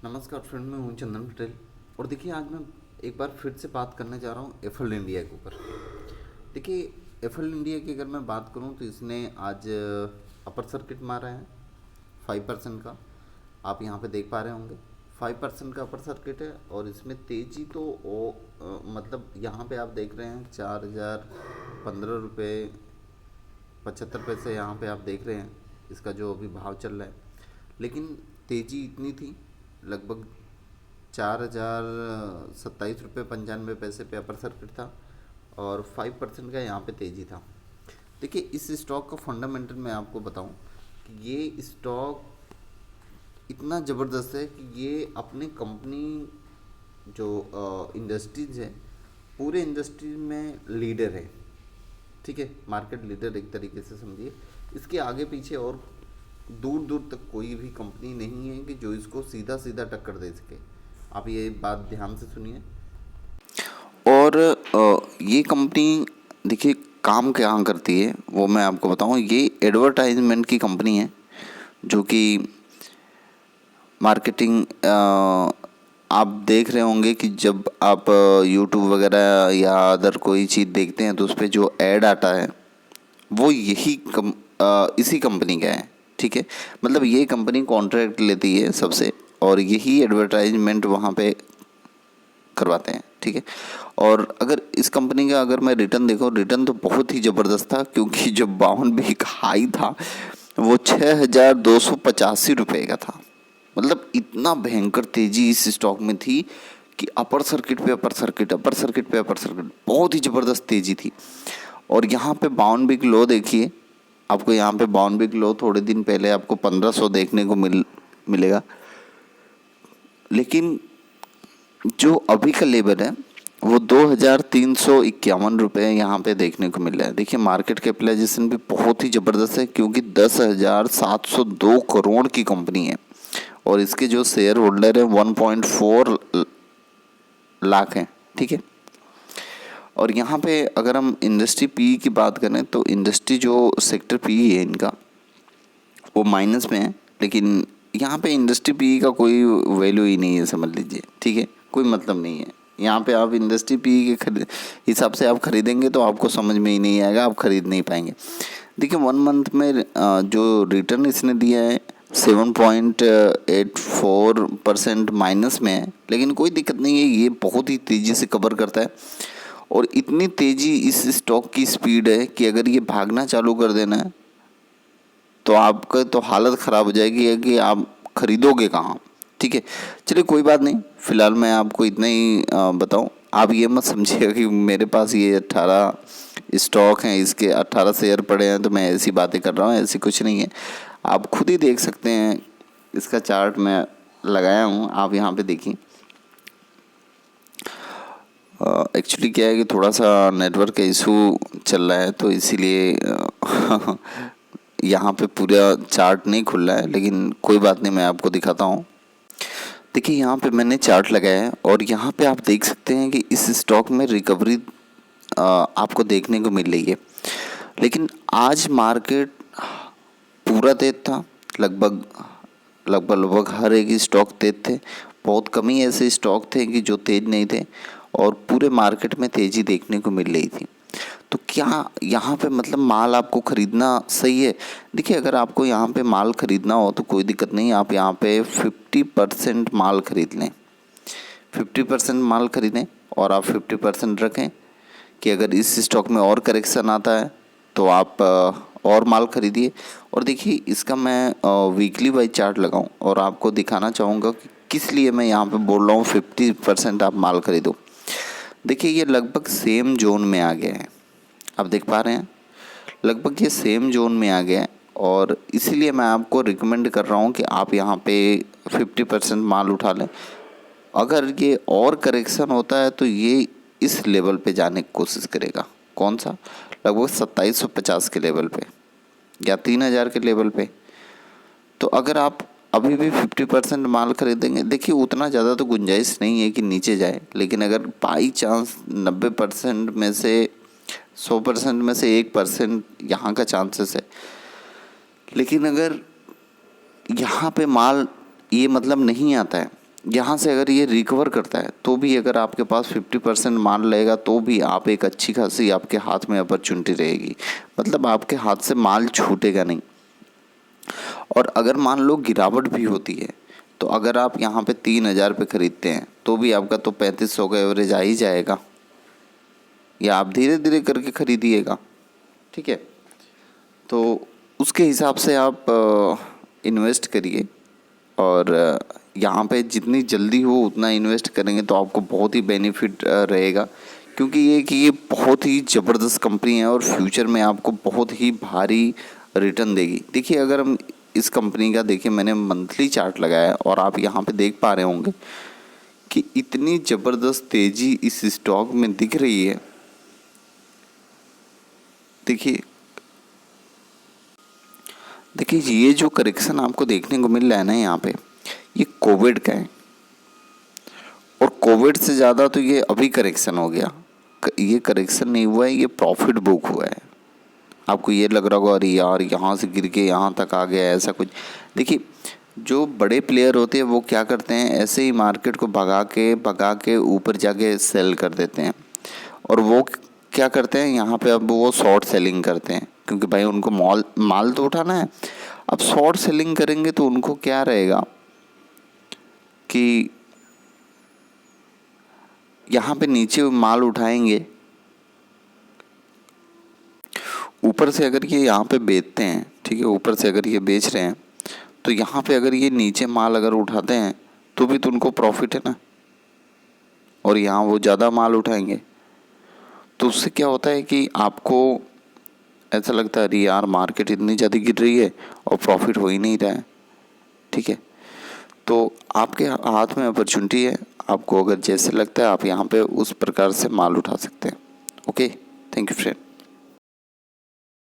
नमस्कार फ्रेंड, मैं हूं चंदन पटेल। और देखिए, आज मैं एक बार फिर से बात करने जा रहा हूं एफएल इंडिया के ऊपर। देखिए, एफएल इंडिया की अगर मैं बात करूं तो इसने आज अपर सर्किट मारा है 5% का। आप यहां पे देख पा रहे होंगे 5% का अपर सर्किट है। और इसमें तेज़ी तो मतलब यहाँ पे आप देख रहे हैं 4015 रुपये 75 पैसे यहाँ पे आप देख रहे हैं इसका जो अभी भाव चल रहा है। लेकिन तेज़ी इतनी थी, लगभग 4027 रुपये 95 पैसे पे अपर सर्किट था और 5% का यहाँ पे तेज़ी था। देखिए, इस स्टॉक का फंडामेंटल मैं आपको बताऊं कि ये स्टॉक इतना ज़बरदस्त है कि ये अपने कंपनी जो इंडस्ट्रीज है, पूरे इंडस्ट्री में लीडर है। ठीक है, मार्केट लीडर एक तरीके से समझिए। इसके आगे पीछे और दूर दूर तक कोई भी कंपनी नहीं है कि जो इसको सीधा सीधा टक्कर दे सके। आप ये बात ध्यान से सुनिए। और ये कंपनी देखिए काम क्या करती है वो मैं आपको बताऊं। ये एडवर्टाइजमेंट की कंपनी है जो कि मार्केटिंग आप देख रहे होंगे कि जब आप यूट्यूब वगैरह या अदर कोई चीज़ देखते हैं तो उस पर जो ऐड आता है वो इसी कंपनी का है। ठीक है, मतलब ये कंपनी कॉन्ट्रैक्ट लेती है सबसे और यही एडवर्टाइजमेंट वहाँ पे करवाते हैं। ठीक है, और अगर इस कंपनी का अगर मैं रिटर्न देखूँ, रिटर्न तो बहुत ही ज़बरदस्त था क्योंकि जो 52 भी हाई था वो 6285 रुपये का था। मतलब इतना भयंकर तेज़ी इस स्टॉक में थी कि अपर सर्किट पे अपर सर्किट, अपर सर्किट पे अपर सर्किट, बहुत ही ज़बरदस्त तेज़ी थी। और यहाँ पे बाउंड बिग लो देखिए, आपको यहाँ पे बाउंड बिग लो थोड़े दिन पहले आपको 1500 देखने को मिलेगा। लेकिन जो अभी का लेवल है वो 2351 रुपये यहाँ पे देखने को मिल रहा है। देखिए, मार्केट कैपिटलाइजेशन भी बहुत ही ज़बरदस्त है क्योंकि 10,702 करोड़ की कंपनी है और इसके जो शेयर होल्डर है 1.4 लाख हैं। ठीक है, और यहाँ पे अगर हम इंडस्ट्री पी की बात करें तो इंडस्ट्री जो सेक्टर पी है इनका वो माइनस में है। लेकिन यहाँ पे इंडस्ट्री पी का कोई वैल्यू ही नहीं है, समझ लीजिए। ठीक है, कोई मतलब नहीं है। यहाँ पे आप इंडस्ट्री पी के हिसाब से आप खरीदेंगे तो आपको समझ में ही नहीं आएगा, आप खरीद नहीं पाएंगे। देखिए, 1 मंथ में जो रिटर्न इसने दिया है 7.84% माइनस में है, लेकिन कोई दिक्कत नहीं है, ये बहुत ही तेज़ी से कवर करता है। और इतनी तेज़ी इस स्टॉक की स्पीड है कि अगर ये भागना चालू कर देना है तो आपका तो हालत ख़राब हो जाएगी कि आप खरीदोगे कहाँ। ठीक है, चलिए कोई बात नहीं, फ़िलहाल मैं आपको इतना ही बताऊं। आप ये मत समझिएगा कि मेरे पास ये 18 स्टॉक हैं, इसके 18 शेयर पड़े हैं तो मैं ऐसी बातें कर रहा हूँ, ऐसी कुछ नहीं है। आप खुद ही देख सकते हैं, इसका चार्ट मैं लगाया हूँ, आप यहाँ पे देखिए। एक्चुअली क्या है कि थोड़ा सा नेटवर्क का इशू चल रहा है तो इसीलिए यहाँ पे पूरा चार्ट नहीं खुल रहा है, लेकिन कोई बात नहीं, मैं आपको दिखाता हूँ। देखिए, यहाँ पे मैंने चार्ट लगाया है और यहाँ पे आप देख सकते हैं कि इस स्टॉक में रिकवरी आपको देखने को मिल रही है। लेकिन आज मार्केट पूरा तेज था, लगभग लगभग लगभग हर एक स्टॉक तेज थे। बहुत कम ही ऐसे स्टॉक थे कि जो तेज नहीं थे और पूरे मार्केट में तेज़ी देखने को मिल रही थी। तो क्या यहाँ पे मतलब माल आपको ख़रीदना सही है? देखिए, अगर आपको यहाँ पे माल ख़रीदना हो तो कोई दिक्कत नहीं, आप यहाँ पे 50% माल ख़रीद लें। 50% माल ख़रीदें और आप 50% रखें कि अगर इस स्टॉक में और करेक्शन आता है तो आप और माल ख़रीदिए। और देखिए, इसका मैं वीकली वाइज चार्ट लगाऊं और आपको दिखाना चाहूँगा कि किस लिए मैं यहाँ पे बोल रहा हूँ 50% आप माल ख़रीदो। देखिए, ये लगभग सेम जोन में आ गया है, आप देख पा रहे हैं, लगभग ये सेम जोन में आ गया है। और इसीलिए मैं आपको रिकमेंड कर रहा हूँ कि आप यहाँ पे 50% माल उठा लें। अगर ये और करेक्शन होता है तो ये इस लेवल पे जाने की कोशिश करेगा। कौन सा? लगभग 2750 के लेवल पे या 3000 के लेवल पे। तो अगर आप अभी भी 50% माल खरीदेंगे, देखिए उतना ज़्यादा तो गुंजाइश नहीं है कि नीचे जाए, लेकिन अगर बाई चांस 90% में से 100% में से 1% यहाँ का चांसेस है। लेकिन अगर यहाँ पे माल ये मतलब नहीं आता है यहाँ से अगर ये रिकवर करता है तो भी अगर आपके पास 50% माल रहेगा तो भी आप एक अच्छी खासी आपके हाथ में अपॉर्चुनिटी रहेगी, मतलब आपके हाथ से माल छूटेगा नहीं। और अगर मान लो गिरावट भी होती है तो अगर आप यहाँ पे 3,000 पे खरीदते हैं तो भी आपका तो 3500 का एवरेज आ ही जाएगा, या आप धीरे धीरे करके खरीदिएगा, ठीक है। तो उसके हिसाब से आप इन्वेस्ट करिए, और यहाँ पे जितनी जल्दी हो उतना इन्वेस्ट करेंगे तो आपको बहुत ही बेनिफिट रहेगा, क्योंकि ये बहुत ही ज़बरदस्त कंपनी है और फ्यूचर में आपको बहुत ही भारी रिटर्न देगी। देखिए अगर हम इस कंपनी का देखिए, मैंने मंथली चार्ट लगाया है और आप यहाँ पे देख पा रहे होंगे कि इतनी ज़बरदस्त तेज़ी इस स्टॉक में दिख रही है। देखिए ये जो करेक्शन आपको देखने को मिल रहा है ना यहाँ पे, ये कोविड का है, और कोविड से ज़्यादा तो ये अभी करेक्शन हो गया। ये करेक्शन नहीं हुआ है, ये प्रॉफिट बुक हुआ है। आपको ये लग रहा होगा अरे यार यहाँ से गिर के यहाँ तक आ गया, ऐसा कुछ। देखिए जो बड़े प्लेयर होते हैं वो क्या करते हैं, ऐसे ही मार्केट को भगा के ऊपर जाके सेल कर देते हैं, और वो क्या करते हैं यहाँ पे, अब वो शॉर्ट सेलिंग करते हैं, क्योंकि भाई उनको माल तो उठाना है। अब शॉर्ट सेलिंग करेंगे तो उनको क्या रहेगा कि यहाँ पे नीचे माल उठाएंगे, ऊपर से अगर ये यहाँ पे बेचते हैं, ठीक है, ऊपर से अगर ये बेच रहे हैं तो यहाँ पे अगर ये नीचे माल अगर उठाते हैं तो भी तो उनको प्रॉफिट है ना, और यहाँ वो ज़्यादा माल उठाएंगे। तो उससे क्या होता है कि आपको ऐसा लगता है अरे यार मार्केट इतनी ज़्यादा गिर रही है और प्रॉफिट हो ही नहीं रहा है, ठीक है। तो आपके हाथ में अपॉर्चुनिटी है, आपको अगर जैसे लगता है आप यहाँ पे उस प्रकार से माल उठा सकते हैं। Okay, thank you friend.